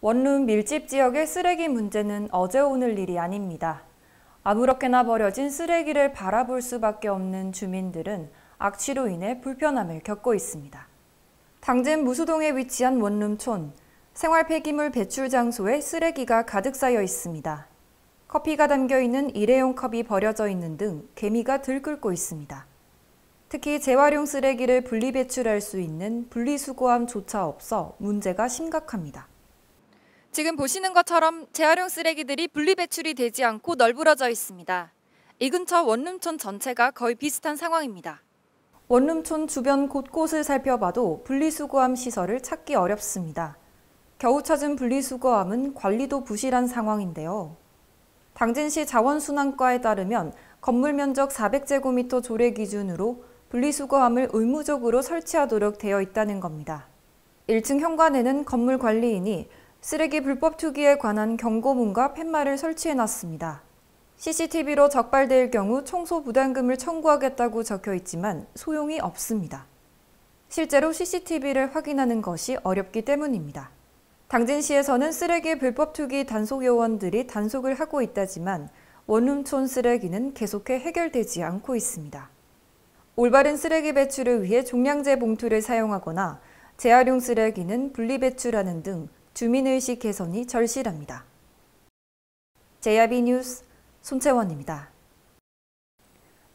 원룸 밀집 지역의 쓰레기 문제는 어제 오늘 일이 아닙니다. 아무렇게나 버려진 쓰레기를 바라볼 수밖에 없는 주민들은 악취로 인해 불편함을 겪고 있습니다. 당진 무수동에 위치한 원룸촌, 생활 폐기물 배출 장소에 쓰레기가 가득 쌓여 있습니다. 커피가 담겨있는 일회용 컵이 버려져 있는 등 개미가 들끓고 있습니다. 특히 재활용 쓰레기를 분리 배출할 수 있는 분리수거함조차 없어 문제가 심각합니다. 지금 보시는 것처럼 재활용 쓰레기들이 분리 배출이 되지 않고 널브러져 있습니다. 이 근처 원룸촌 전체가 거의 비슷한 상황입니다. 원룸촌 주변 곳곳을 살펴봐도 분리수거함 시설을 찾기 어렵습니다. 겨우 찾은 분리수거함은 관리도 부실한 상황인데요. 당진시 자원순환과에 따르면 건물 면적 400제곱미터 조례 기준으로 분리수거함을 의무적으로 설치하도록 되어 있다는 겁니다. 1층 현관에는 건물 관리인이 쓰레기 불법 투기에 관한 경고문과 팻말을 설치해놨습니다. CCTV로 적발될 경우 청소 부담금을 청구하겠다고 적혀 있지만 소용이 없습니다. 실제로 CCTV를 확인하는 것이 어렵기 때문입니다. 당진시에서는 쓰레기 불법 투기 단속 요원들이 단속을 하고 있다지만 원룸촌 쓰레기는 계속해 해결되지 않고 있습니다. 올바른 쓰레기 배출을 위해 종량제 봉투를 사용하거나 재활용 쓰레기는 분리배출하는 등 주민의식 개선이 절실합니다. JRB 뉴스 손채원입니다.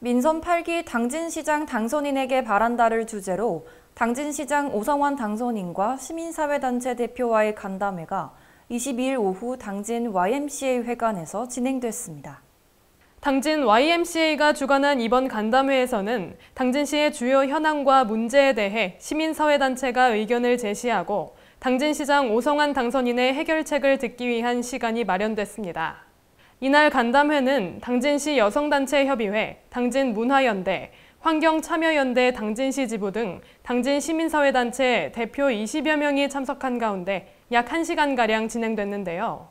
민선 8기 당진시장 당선인에게 바란다를 주제로 당진시장 오성환 당선인과 시민사회단체 대표와의 간담회가 22일 오후 당진 YMCA 회관에서 진행됐습니다. 당진 YMCA가 주관한 이번 간담회에서는 당진시의 주요 현황과 문제에 대해 시민사회단체가 의견을 제시하고 당진시장 오성환 당선인의 해결책을 듣기 위한 시간이 마련됐습니다. 이날 간담회는 당진시 여성단체협의회, 당진문화연대, 환경참여연대 당진시 지부 등 당진 시민사회단체 대표 20여 명이 참석한 가운데 약 1시간가량 진행됐는데요.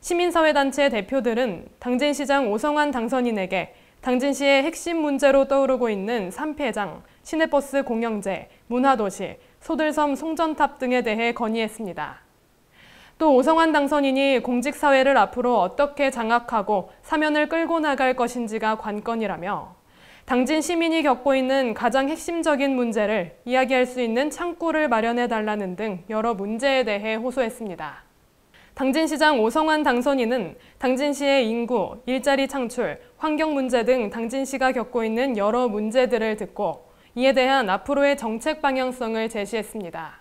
시민사회단체 대표들은 당진시장 오성환 당선인에게 당진시의 핵심 문제로 떠오르고 있는 산폐장, 시내버스 공영제, 문화도시, 소들섬 송전탑 등에 대해 건의했습니다. 또 오성환 당선인이 공직사회를 앞으로 어떻게 장악하고 사면을 끌고 나갈 것인지가 관건이라며 당진 시민이 겪고 있는 가장 핵심적인 문제를 이야기할 수 있는 창구를 마련해달라는 등 여러 문제에 대해 호소했습니다. 당진시장 오성환 당선인은 당진시의 인구, 일자리 창출, 환경 문제 등 당진시가 겪고 있는 여러 문제들을 듣고 이에 대한 앞으로의 정책 방향성을 제시했습니다.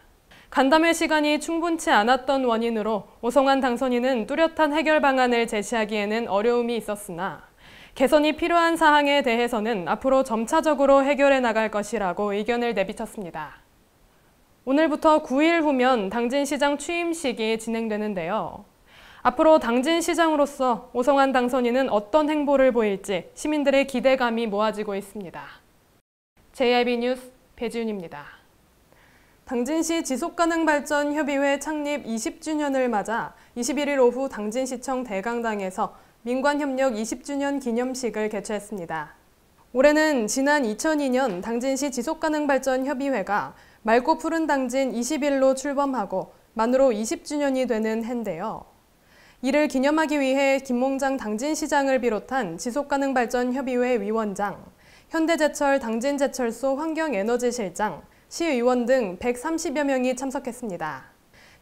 간담회 시간이 충분치 않았던 원인으로 오성환 당선인은 뚜렷한 해결 방안을 제시하기에는 어려움이 있었으나 개선이 필요한 사항에 대해서는 앞으로 점차적으로 해결해 나갈 것이라고 의견을 내비쳤습니다. 오늘부터 9일 후면 당진시장 취임식이 진행되는데요. 앞으로 당진시장으로서 오성환 당선인은 어떤 행보를 보일지 시민들의 기대감이 모아지고 있습니다. JRB 뉴스 배지윤입니다. 당진시 지속가능발전협의회 창립 20주년을 맞아 21일 오후 당진시청 대강당에서 민관협력 20주년 기념식을 개최했습니다. 올해는 지난 2002년 당진시 지속가능발전협의회가 맑고 푸른 당진 21로 출범하고 만으로 20주년이 되는 해인데요. 이를 기념하기 위해 김몽장 당진시장을 비롯한 지속가능발전협의회 위원장, 현대제철 당진제철소 환경에너지실장, 시의원 등 130여 명이 참석했습니다.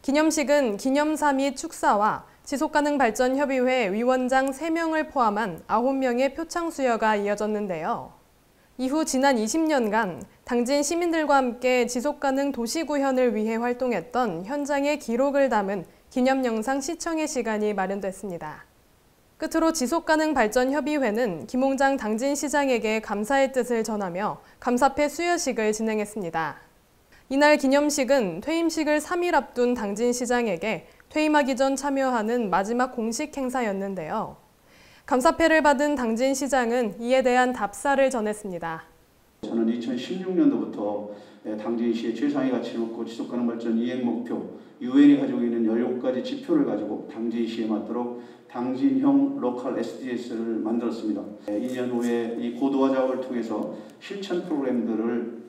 기념식은 기념사 및 축사와 지속가능발전협의회 위원장 3명을 포함한 9명의 표창 수여가 이어졌는데요. 이후 지난 20년간 당진 시민들과 함께 지속가능 도시구현을 위해 활동했던 현장의 기록을 담은 기념 영상 시청의 시간이 마련됐습니다. 끝으로 지속가능발전협의회는 김홍장 당진시장에게 감사의 뜻을 전하며 감사패 수여식을 진행했습니다. 이날 기념식은 퇴임식을 3일 앞둔 당진시장에게 퇴임하기 전 참여하는 마지막 공식 행사였는데요. 감사패를 받은 당진시장은 이에 대한 답사를 전했습니다. 저는 2016년도부터 당진시의 최상위 가치를 놓고 지속가능발전 이행 목표, 유엔이 가지고 있는 17가지 지표를 가지고 당진시에 맞도록 당진형 로컬 SDS를 만들었습니다. 2년 후에 이 고도화 작업을 통해서 실천 프로그램들을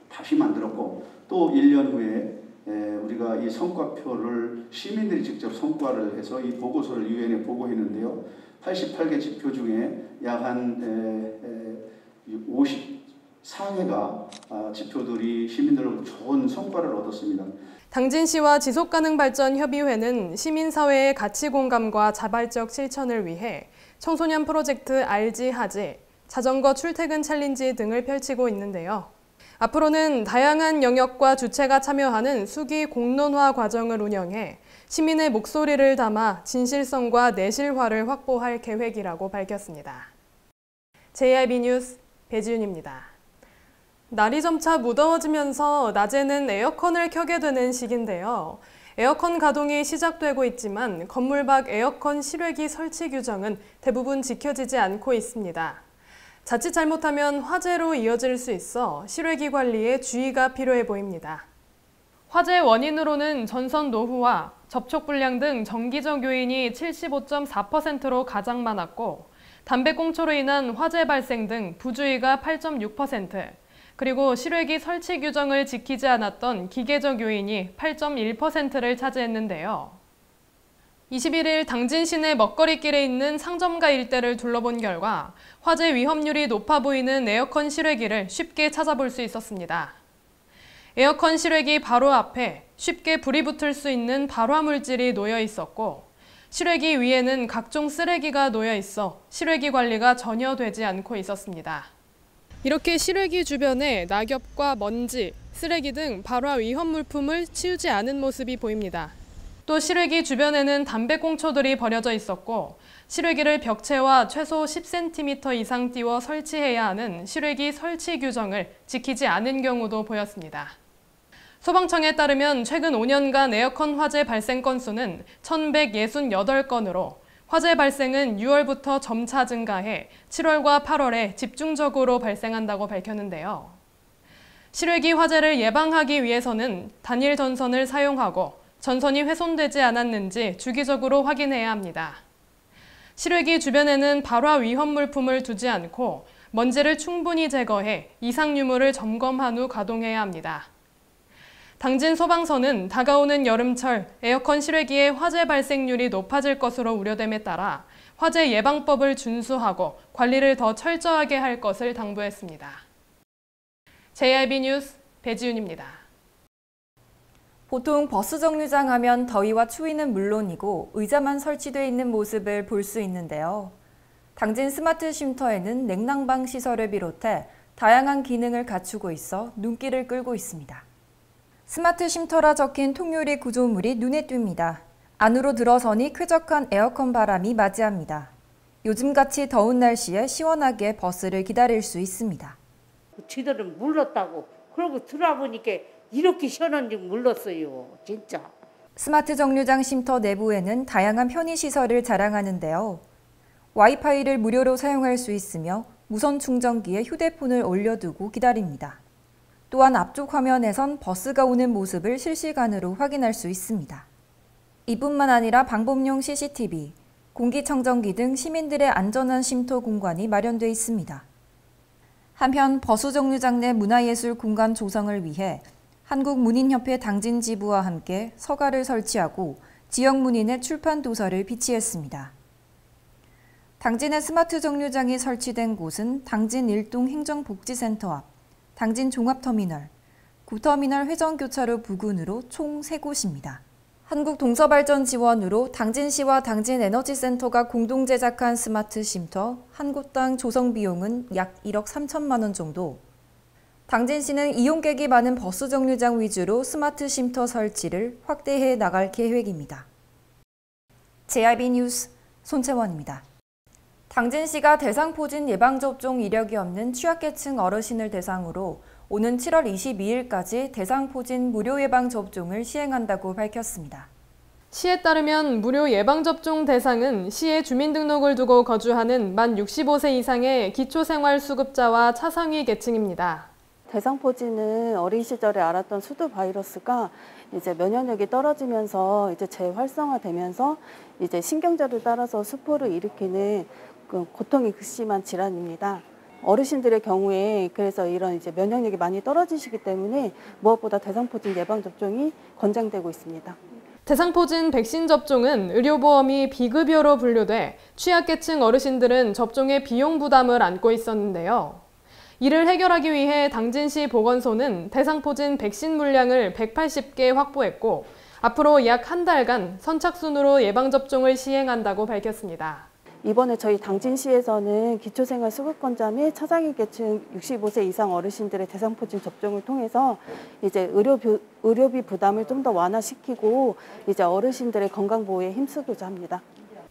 다시 만들었고 또 1년 후에 우리가 이 성과표를 시민들이 직접 성과를 해서 이 보고서를 유엔에 보고했는데요. 88개 지표 중에 약 한 54개가 지표들이 시민들로부터 좋은 성과를 얻었습니다. 당진시와 지속가능발전협의회는 시민사회의 가치 공감과 자발적 실천을 위해 청소년 프로젝트 알지하지, 자전거 출퇴근 챌린지 등을 펼치고 있는데요. 앞으로는 다양한 영역과 주체가 참여하는 수기 공론화 과정을 운영해 시민의 목소리를 담아 진실성과 내실화를 확보할 계획이라고 밝혔습니다. JIB 뉴스 배지윤입니다. 날이 점차 무더워지면서 낮에는 에어컨을 켜게 되는 시기인데요. 에어컨 가동이 시작되고 있지만 건물 밖 에어컨 실외기 설치 규정은 대부분 지켜지지 않고 있습니다. 자칫 잘못하면 화재로 이어질 수 있어 실외기 관리에 주의가 필요해 보입니다. 화재 원인으로는 전선 노후와 접촉 불량 등 정기적 요인이 75.4%로 가장 많았고, 담배꽁초로 인한 화재 발생 등 부주의가 8.6%, 그리고 실외기 설치 규정을 지키지 않았던 기계적 요인이 8.1%를 차지했는데요. 21일 당진 시내 먹거리길에 있는 상점가 일대를 둘러본 결과 화재 위험률이 높아 보이는 에어컨 실외기를 쉽게 찾아볼 수 있었습니다. 에어컨 실외기 바로 앞에 쉽게 불이 붙을 수 있는 발화 물질이 놓여 있었고, 실외기 위에는 각종 쓰레기가 놓여 있어 실외기 관리가 전혀 되지 않고 있었습니다. 이렇게 실외기 주변에 낙엽과 먼지, 쓰레기 등 발화 위험 물품을 치우지 않은 모습이 보입니다. 또 실외기 주변에는 담배꽁초들이 버려져 있었고, 실외기를 벽체와 최소 10cm 이상 띄워 설치해야 하는 실외기 설치 규정을 지키지 않은 경우도 보였습니다. 소방청에 따르면 최근 5년간 에어컨 화재 발생 건수는 1,168건으로 화재 발생은 6월부터 점차 증가해 7월과 8월에 집중적으로 발생한다고 밝혔는데요. 실외기 화재를 예방하기 위해서는 단일 전선을 사용하고 전선이 훼손되지 않았는지 주기적으로 확인해야 합니다. 실외기 주변에는 발화 위험 물품을 두지 않고 먼지를 충분히 제거해 이상 유무를 점검한 후 가동해야 합니다. 당진 소방서는 다가오는 여름철 에어컨 실외기의 화재 발생률이 높아질 것으로 우려됨에 따라 화재 예방법을 준수하고 관리를 더 철저하게 할 것을 당부했습니다. JIB 뉴스 배지윤입니다. 보통 버스 정류장 하면 더위와 추위는 물론이고 의자만 설치되어 있는 모습을 볼 수 있는데요. 당진 스마트 쉼터에는 냉난방 시설을 비롯해 다양한 기능을 갖추고 있어 눈길을 끌고 있습니다. 스마트 쉼터라 적힌 통유리 구조물이 눈에 띕니다. 안으로 들어서니 쾌적한 에어컨 바람이 맞이합니다. 요즘같이 더운 날씨에 시원하게 버스를 기다릴 수 있습니다. 지들은 몰랐다고. 그러고 들어보니까 이렇게 시원한지 몰랐어요. 진짜. 스마트 정류장 쉼터 내부에는 다양한 편의시설을 자랑하는데요. 와이파이를 무료로 사용할 수 있으며 무선 충전기에 휴대폰을 올려두고 기다립니다. 또한 앞쪽 화면에선 버스가 오는 모습을 실시간으로 확인할 수 있습니다. 이뿐만 아니라 방범용 CCTV, 공기청정기 등 시민들의 안전한 쉼터 공간이 마련돼 있습니다. 한편 버스 정류장 내 문화예술 공간 조성을 위해 한국문인협회 당진 지부와 함께 서가를 설치하고 지역 문인의 출판 도서를 비치했습니다. 당진의 스마트 정류장이 설치된 곳은 당진 일동 행정복지센터 앞, 당진 종합터미널, 구터미널 회전교차로 부근으로 총 3곳입니다. 한국동서발전 지원으로 당진시와 당진에너지센터가 공동 제작한 스마트 쉼터 한 곳당 조성 비용은 약 1억 3천만 원 정도. 당진시는 이용객이 많은 버스 정류장 위주로 스마트 쉼터 설치를 확대해 나갈 계획입니다. JIB 뉴스 손채원입니다. 당진시가 대상포진 예방접종 이력이 없는 취약계층 어르신을 대상으로 오는 7월 22일까지 대상포진 무료 예방접종을 시행한다고 밝혔습니다. 시에 따르면 무료 예방접종 대상은 시의 주민등록을 두고 거주하는 만 65세 이상의 기초생활수급자와 차상위 계층입니다. 대상포진은 어린 시절에 앓았던 수두 바이러스가 이제 면역력이 떨어지면서 이제 재활성화되면서 이제 신경절을 따라서 수포를 일으키는 그 고통이 극심한 질환입니다. 어르신들의 경우에 그래서 이런 이제 면역력이 많이 떨어지시기 때문에 무엇보다 대상포진 예방 접종이 권장되고 있습니다. 대상포진 백신 접종은 의료보험이 비급여로 분류돼 취약계층 어르신들은 접종의 비용 부담을 안고 있었는데요. 이를 해결하기 위해 당진시 보건소는 대상포진 백신 물량을 180개 확보했고 앞으로 약 한 달간 선착순으로 예방접종을 시행한다고 밝혔습니다. 이번에 저희 당진시에서는 기초생활수급권자 및 차장위계층 65세 이상 어르신들의 대상포진 접종을 통해서 이제 의료비 부담을 좀 더 완화시키고 이제 어르신들의 건강 보호에 힘쓰고자 합니다.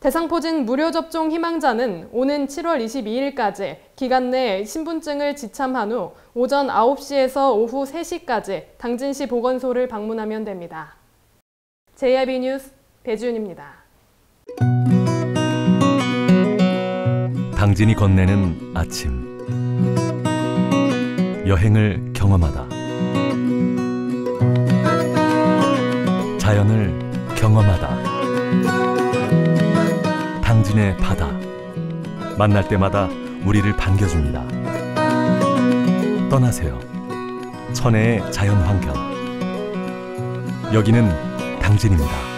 대상포진 무료 접종 희망자는 오는 7월 22일까지 기간 내 신분증을 지참한 후 오전 9시에서 오후 3시까지 당진시 보건소를 방문하면 됩니다. JIB 뉴스 배지윤입니다. 당진이 건네는 아침. 여행을 경험하다. 자연을 경험하다. 당진의 바다. 만날 때마다 우리를 반겨줍니다. 떠나세요. 천혜의 자연환경. 여기는 당진입니다.